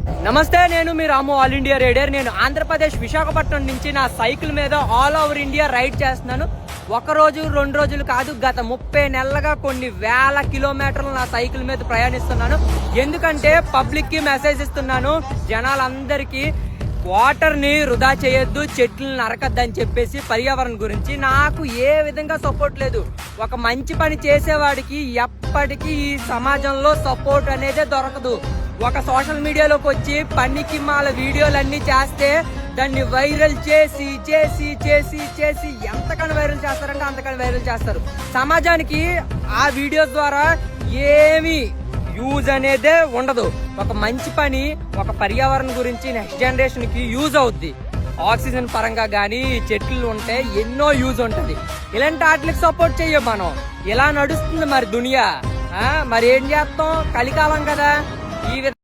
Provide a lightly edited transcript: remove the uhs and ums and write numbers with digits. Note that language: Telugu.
నమస్తే, నేను మీ రాము, ఆల్ ఇండియా రైడర్. నేను ఆంధ్రప్రదేశ్ విశాఖపట్నం నుంచి నా సైకిల్ మీద ఆల్ ఓవర్ ఇండియా రైడ్ చేస్తున్నాను. ఒక రోజు 2 రోజులు కాదు, గత 30 నెలలుగా కొన్ని వేల కిలోమీటర్లు నా సైకిల్ మీద ప్రయాణిస్తున్నాను. ఎందుకంటే పబ్లిక్ కి మెసేజ్ ఇస్తున్నాను, జనాలందరికీ వాటర్ ని వృధా చేయొద్దు, చెట్లను నరకద్దని చెప్పేసి పర్యావరణం గురించి. నాకు ఏ విధంగా సపోర్ట్ లేదు. ఒక మంచి పని చేసేవాడికి ఎప్పటికీ ఈ సమాజంలో సపోర్ట్ అనేది దొరకదు. ఒక సోషల్ మీడియాలోకి వచ్చి పనికి మాల వీడియోలన్నీ చేస్తే దాన్ని వైరల్ చేసి చేసి చేసి చేసి ఎంతకని వైరల్ చేస్తారంటే అంతకని వైరల్ చేస్తారు. సమాజానికి ఆ వీడియోస్ ద్వారా ఏమి యూజ్ అనేదే ఉండదు. ఒక మంచి పని, ఒక పర్యావరణం గురించి నెక్స్ట్ జనరేషన్ కి యూజ్ అవుద్ది. ఆక్సిజన్ పరంగా గానీ చెట్లు ఉంటే ఎన్నో యూజ్ ఉంటది. ఇలాంటి వాటికి సపోర్ట్ చెయ్యం మనం. ఇలా నడుస్తుంది మరి దునియా. మరి ఏం చేస్తాం, కలికాలం కదా. ఈ